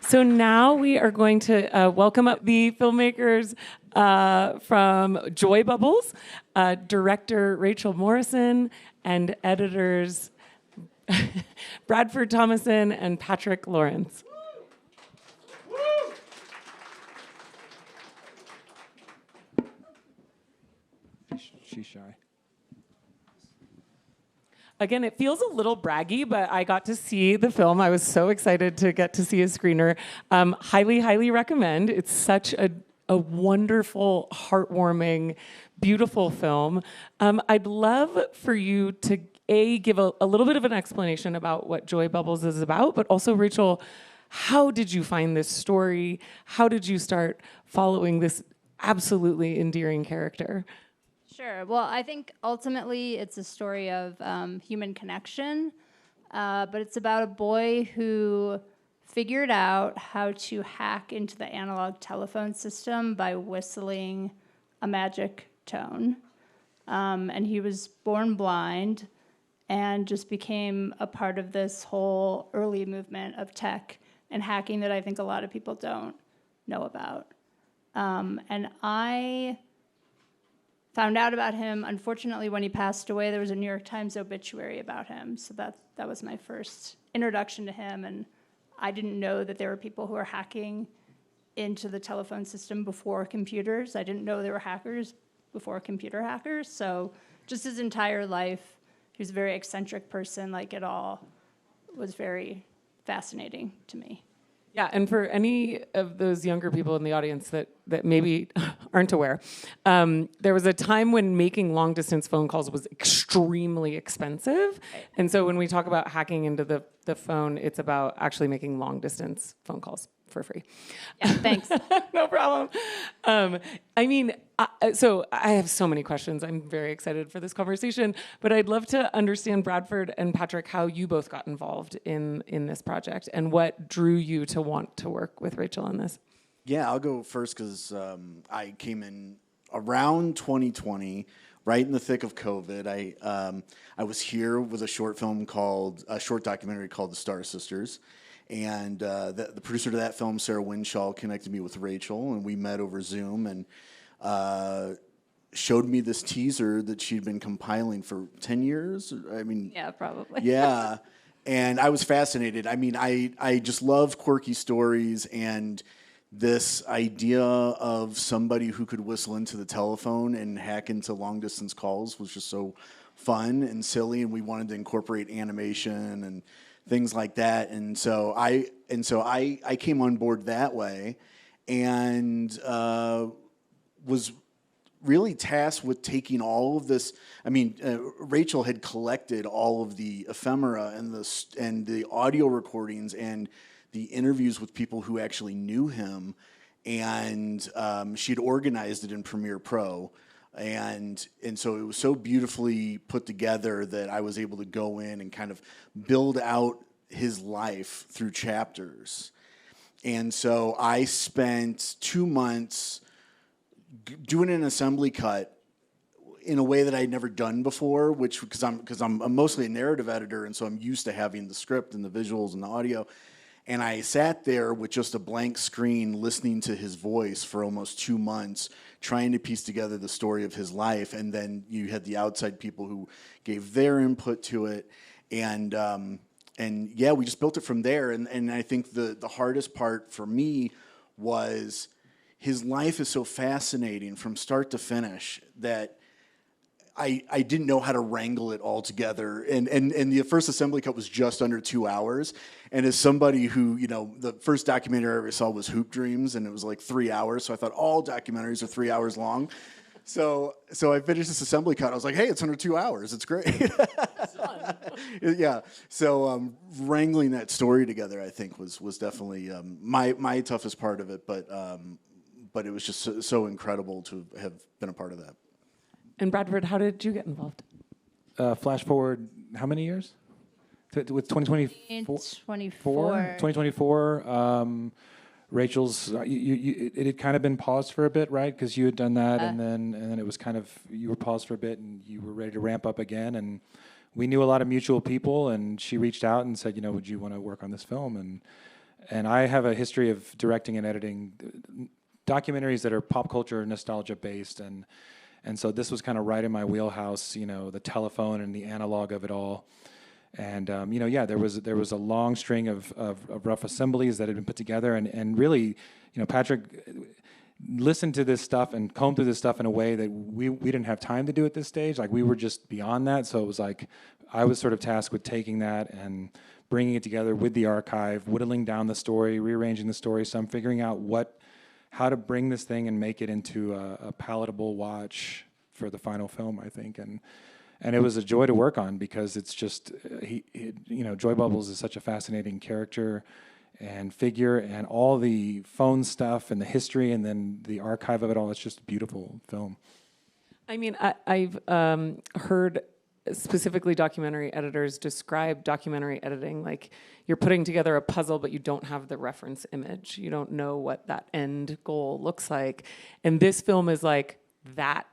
So now we are going to welcome up the filmmakers from Joybubbles, director Rachael Morrison, and editors Bradford Thomason and Patrick Lawrence. She's shy. Again, it feels a little braggy, but I got to see the film. I was so excited to get to see a screener. Highly, highly recommend. It's such a wonderful, heartwarming, beautiful film. I'd love for you to, give a little bit of an explanation about what Joybubbles is about, but also, Rachael, how did you find this story? How did you start following this absolutely endearing character? Sure. Well, I think ultimately it's a story of human connection, but it's about a boy who figured out how to hack into the analog telephone system by whistling a magic tone. And he was born blind and just became a part of this whole early movement of tech and hacking that I think a lot of people don't know about. And I found out about him, unfortunately, when he passed away. There was a New York Times obituary about him, so that was my first introduction to him, and I didn't know that there were people who were hacking into the telephone system before computers. I didn't know there were hackers before computer hackers, so just his entire life, he was a very eccentric person, like it all was very fascinating to me. Yeah, and for any of those younger people in the audience that maybe aren't aware, there was a time when making long-distance phone calls was extremely expensive. And so when we talk about hacking into the phone, it's about actually making long-distance phone calls for free. Yeah, thanks. No problem. So I have so many questions. I'm very excited for this conversation, but I'd love to understand, Bradford and Patrick, how you both got involved in this project and what drew you to want to work with Rachael on this. Yeah, I'll go first because I came in around 2020, right in the thick of COVID. I was here with a short documentary called The Star Sisters. And the producer to that film, Sarah Winshaw, connected me with Rachael, and we met over Zoom and showed me this teaser that she'd been compiling for 10 years. Yeah, probably. Yeah, and I was fascinated. I just love quirky stories, and this idea of somebody who could whistle into the telephone and hack into long-distance calls was just so fun and silly, and we wanted to incorporate animation and things like that, and so I came on board that way, and was really tasked with taking all of this. Rachael had collected all of the ephemera and the audio recordings and the interviews with people who actually knew him, and she'd organized it in Premiere Pro. And so it was so beautifully put together that I was able to go in and kind of build out his life through chapters. And so I spent 2 months doing an assembly cut in a way that I'd never done before, because I'm mostly a narrative editor, and so I'm used to having the script and the visuals and the audio. And I sat there with just a blank screen listening to his voice for almost 2 months, trying to piece together the story of his life. And then you had the outside people who gave their input to it. And yeah, we just built it from there. And I think the hardest part for me was his life is so fascinating from start to finish that I didn't know how to wrangle it all together. And the first assembly cut was just under 2 hours. And as somebody who, the first documentary I ever saw was Hoop Dreams, and it was like 3 hours. So I thought all documentaries are 3 hours long. So I finished this assembly cut. I was like, hey, it's under 2 hours. It's great. Yeah. So wrangling that story together, I think, was definitely my toughest part of it. But it was just so incredible to have been a part of that. And Bradford, how did you get involved? Flash forward, how many years? With 2024? 2024. Rachael's, it had kind of been paused for a bit, right? Because you had done that, and then it was kind of, you were paused for a bit, and you were ready to ramp up again. And we knew a lot of mutual people, and she reached out and said, would you want to work on this film? And I have a history of directing and editing documentaries that are pop culture nostalgia based, and so this was kind of right in my wheelhouse, the telephone and the analog of it all. And there was a long string of rough assemblies that had been put together, and really, Patrick listened to this stuff and combed through this stuff in a way that we didn't have time to do at this stage. Like, we were just beyond that. So it was like I was sort of tasked with taking that and bringing it together with the archive, whittling down the story, rearranging the story some, figuring out how to bring this thing and make it into a palatable watch for the final film, I think. And it was a joy to work on, because it's just, Joybubbles is such a fascinating character and figure, and all the phone stuff and the history and then the archive of it all. It's just a beautiful film. I mean, I've heard specifically documentary editors describe documentary editing like you're putting together a puzzle, but you don't have the reference image. You don't know what that end goal looks like. And this film is like that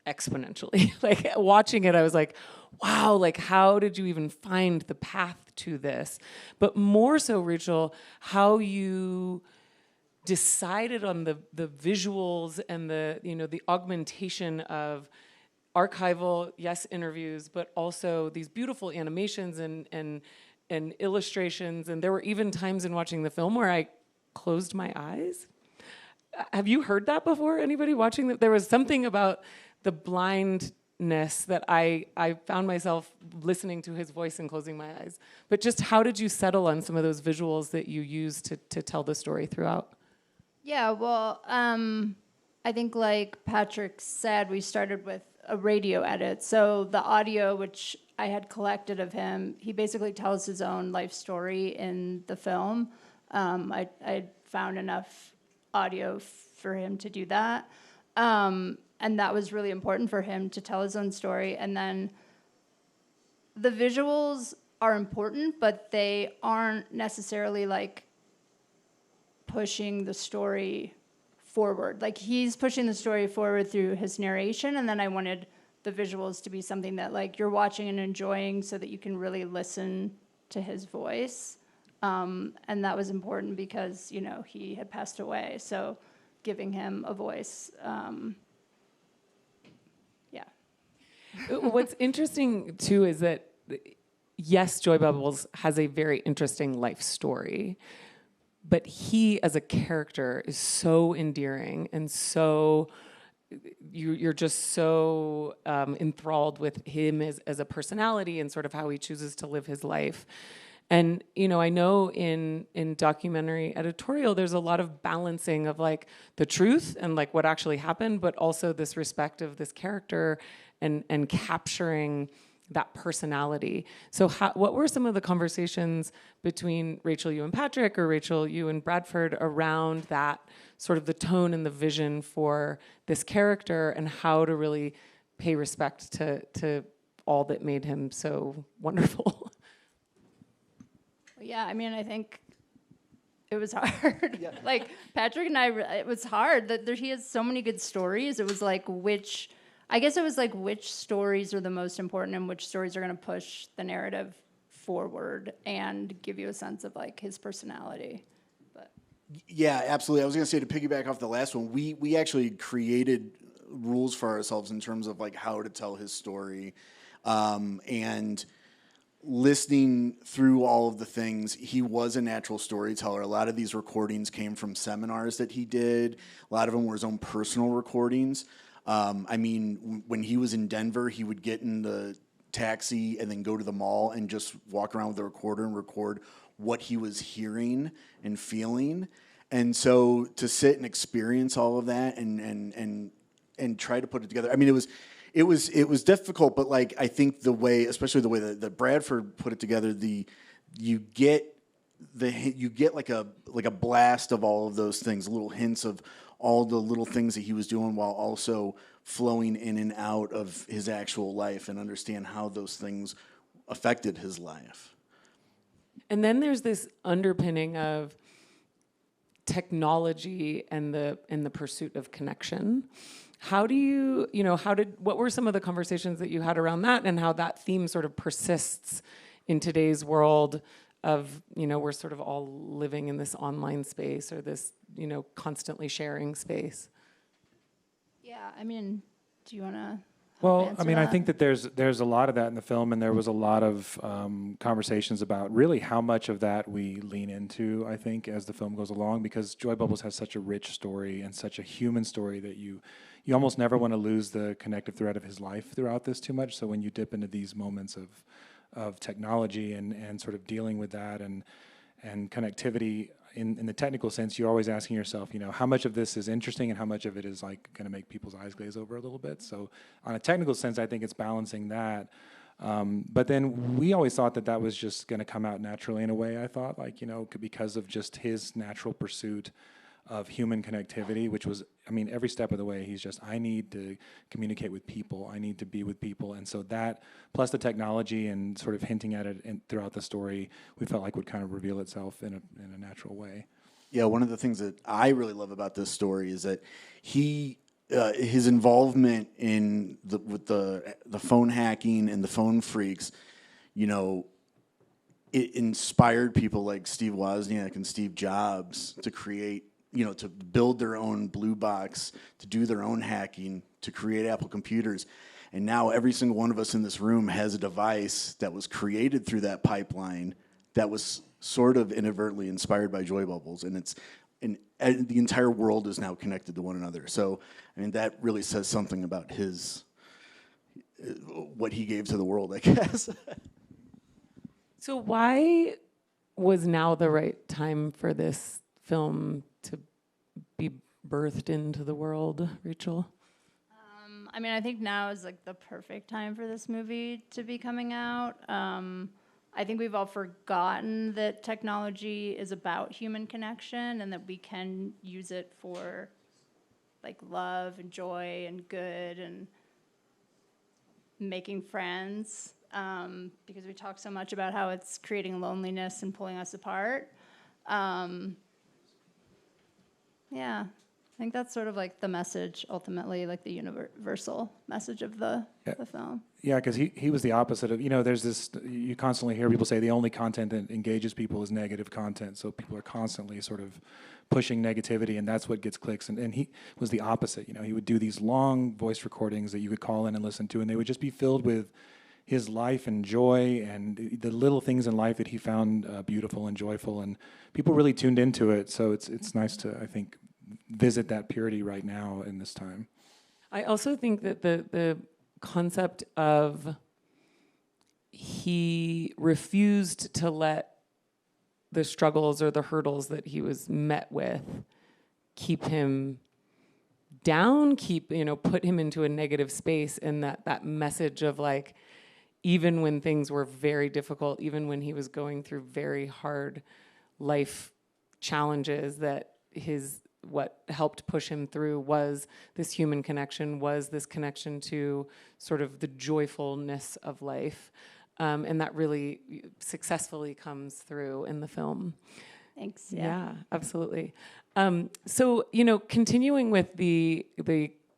exponentially. Like, watching it, I was like, wow, like, how did you even find the path to this? But more so, Rachael, how you decided on the visuals and the augmentation of archival, yes, interviews, but also these beautiful animations and illustrations. And there were even times in watching the film where I closed my eyes. Have you heard that before? Anybody watching that? There was something about the blindness that I found myself listening to his voice and closing my eyes. But just how did you settle on some of those visuals that you used to tell the story throughout? Yeah, well, I think like Patrick said, we started with a radio edit. So the audio, which I had collected of him, he basically tells his own life story in the film. I found enough audio for him to do that. And that was really important for him to tell his own story. And then the visuals are important, but they aren't necessarily like pushing the story forward. Like, he's pushing the story forward through his narration, and then I wanted the visuals to be something that like you're watching and enjoying so that you can really listen to his voice. And that was important because, he had passed away. So giving him a voice, What's interesting, too, is that, yes, Joybubbles has a very interesting life story, but he, as a character, is so endearing and so... You're just so enthralled with him as a personality and sort of how he chooses to live his life. And, I know in documentary editorial, there's a lot of balancing of like the truth and like what actually happened, but also this respect of this character and capturing that personality. So what were some of the conversations between Rachael, you and Patrick, or Rachael, you and Bradford, around that sort of the tone and the vision for this character and how to really pay respect to all that made him so wonderful? Yeah, I mean, I think it was hard. Yeah. Like, Patrick and I, it was hard. He has so many good stories. It was like, which stories are the most important and which stories are going to push the narrative forward and give you a sense of like his personality. But yeah, absolutely. I was going to say, to piggyback off the last one, we actually created rules for ourselves in terms of like how to tell his story, and listening through all of the things. He was a natural storyteller. A lot of these recordings came from seminars that he did. A lot of them were his own personal recordings. I mean, when he was in Denver, he would get in the taxi and then go to the mall and just walk around with a recorder and record what he was hearing and feeling. And so to sit and experience all of that and try to put it together. I mean, it was difficult, but like I think especially the way that Bradford put it together, you get like a blast of all of those things, little hints of all the little things that he was doing while also flowing in and out of his actual life and understand how those things affected his life. And then there's this underpinning of technology and the pursuit of connection. How do you, what were some of the conversations that you had around that and how that theme sort of persists in today's world we're sort of all living in this online space or this, constantly sharing space. Yeah, I mean, do you want to? Well, I mean, I think that there's a lot of that in the film, and there was a lot of conversations about really how much of that we lean into, I think, as the film goes along, because Joybubbles has such a rich story and such a human story that you almost never want to lose the connective thread of his life throughout this too much. So when you dip into these moments of technology and sort of dealing with that and connectivity in the technical sense, you're always asking yourself, how much of this is interesting and how much of it is like going to make people's eyes glaze over a little bit. So on a technical sense, I think it's balancing that. But then we always thought that was just going to come out naturally in a way, I thought, because of just his natural pursuit of human connectivity, which was, every step of the way, he's just, I need to communicate with people. I need to be with people. And so that, plus the technology and sort of hinting at it throughout the story, we felt like would kind of reveal itself in a natural way. Yeah, one of the things that I really love about this story is that his involvement with the phone hacking and the phone freaks, it inspired people like Steve Wozniak and Steve Jobs to create, to build their own blue box, to do their own hacking, to create Apple computers. And now every single one of us in this room has a device that was created through that pipeline that was sort of inadvertently inspired by Joybubbles. And the entire world is now connected to one another. So, that really says something about what he gave to the world, I guess. So why was now the right time for this film to be birthed into the world, Rachel? I think now is like the perfect time for this movie to be coming out. I think we've all forgotten that technology is about human connection and that we can use it for like love and joy and good and making friends. Because we talk so much about how it's creating loneliness and pulling us apart. Yeah, I think that's sort of like the message, ultimately, like the universal message of the film. Yeah, because he was the opposite of, there's this, you constantly hear people say the only content that engages people is negative content. So people are constantly sort of pushing negativity, and that's what gets clicks. And he was the opposite. He would do these long voice recordings that you could call in and listen to, and they would just be filled with his life and joy and the little things in life that he found beautiful and joyful, and people really tuned into it. So it's nice to, I think, visit that purity right now in this time. I also think that the concept of he refused to let the struggles or the hurdles that he was met with keep him down, put him into a negative space, and that message of like, even when things were very difficult, even when he was going through very hard life challenges, that what helped push him through was this human connection, was this connection to sort of the joyfulness of life. And that really successfully comes through in the film. Thanks. Yeah, absolutely. So, continuing with the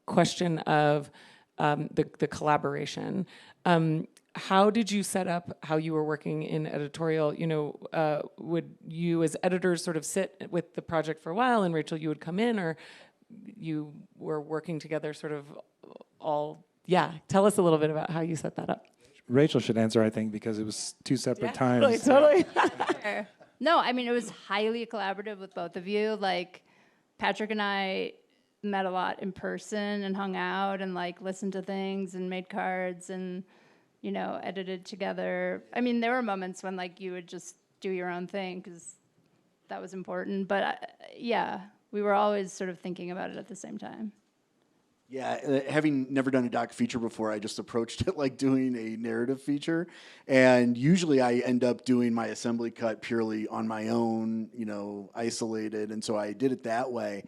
question of the collaboration, how did you set up how you were working in editorial? Would you as editors sort of sit with the project for a while, and Rachel, you would come in, or you were working together sort of all? Yeah, tell us a little bit about how you set that up. Rachel should answer, I think, because it was two separate times. Totally. No, it was highly collaborative with both of you. Like, Patrick and I met a lot in person and hung out and like listened to things and made cards and edited together. There were moments when like you would just do your own thing because that was important. But we were always sort of thinking about it at the same time. Yeah, having never done a doc feature before, I just approached it like doing a narrative feature. And usually I end up doing my assembly cut purely on my own, isolated. And so I did it that way.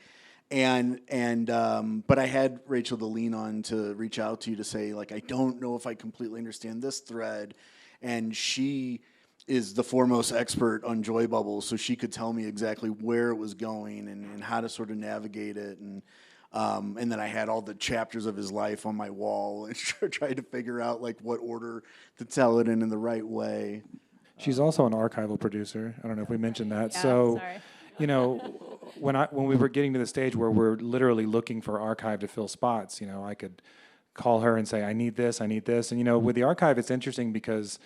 But I had Rachel to lean on to reach out to you to say, like, I don't know if I completely understand this thread. And she is the foremost expert on Joybubbles, so she could tell me exactly where it was going and how to sort of navigate it. And then I had all the chapters of his life on my wall and tried to figure out like what order to tell it in the right way. She's also an archival producer. I don't know if we mentioned that. Yeah, So, sorry. you know, when we were getting to the stage where we're literally looking for archive to fill spots, you know, I could call her and say, I need this. And, you know, with the archive, it's interesting because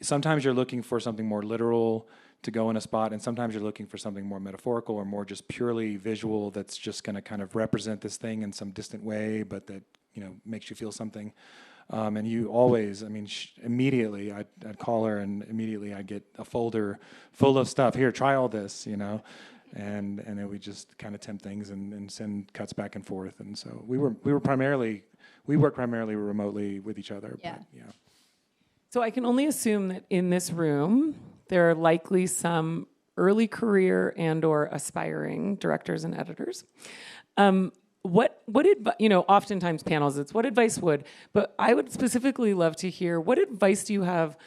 sometimes you're looking for something more literal to go in a spot, and sometimes you're looking for something more metaphorical or more just purely visual that's just going to kind of represent this thing in some distant way, but that, you know, makes you feel something. And you always, I mean, immediately I'd call her, and immediately I'd get a folder full of stuff. Here, try all this, you know, and then we just kind of tempt things and send cuts back and forth. And so we work primarily remotely with each other. Yeah. But, yeah. So I can only assume that in this room, there are likely some early career and or aspiring directors and editors. You know, oftentimes panels, it's what advice would, but I would specifically love to hear, what advice do you have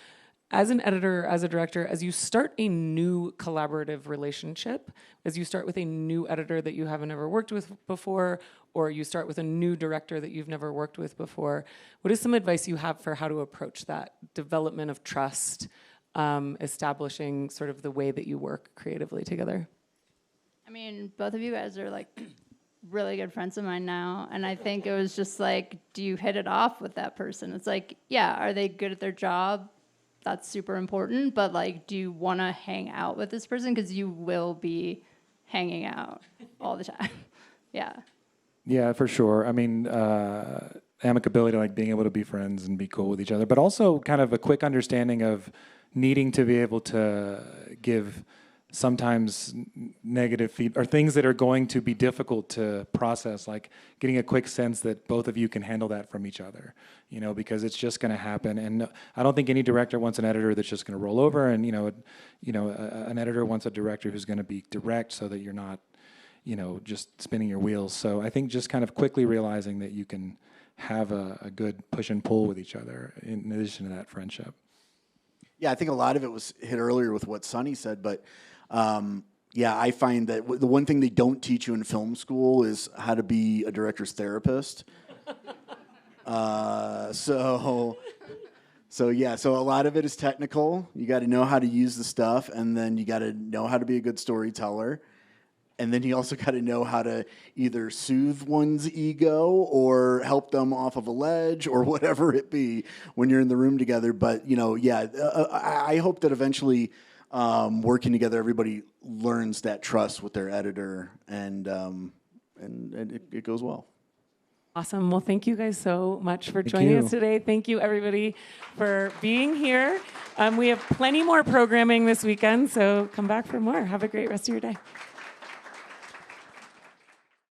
as an editor, as a director, as you start a new collaborative relationship, as you start with a new editor that you haven't ever worked with before, or you start with a new director that you've never worked with before? What is some advice you have for how to approach that development of trust, establishing sort of the way that you work creatively together? I mean, both of you guys are like really good friends of mine now, and I think it was just like, do you hit it off with that person? It's like, yeah, are they good at their job? That's super important, but like, do you want to hang out with this person? Because you will be hanging out all the time. Yeah. Yeah, for sure. I mean, amicability, like being able to be friends and be cool with each other, but also kind of a quick understanding of needing to be able to give sometimes negative feedback or things that are going to be difficult to process, like getting a quick sense that both of you can handle that from each other, you know, because it's just going to happen. And I don't think any director wants an editor that's just going to roll over, and an editor wants a director who's going to be direct so that you're not, you know, just spinning your wheels. So I think just kind of quickly realizing that you can have a good push and pull with each other in addition to that friendship. Yeah, I think a lot of it was hit earlier with what Sonny said, but yeah, I find that the one thing they don't teach you in film school is how to be a director's therapist. So a lot of it is technical. You got to know how to use the stuff, and then you got to know how to be a good storyteller. And then you also got to know how to either soothe one's ego or help them off of a ledge or whatever it be when you're in the room together. But, you know, yeah, I hope that eventually working together, everybody learns that trust with their editor, and it goes well. Awesome. Well, thank you guys so much for joining us today. Thank you, everybody, for being here. We have plenty more programming this weekend, so come back for more. Have a great rest of your day.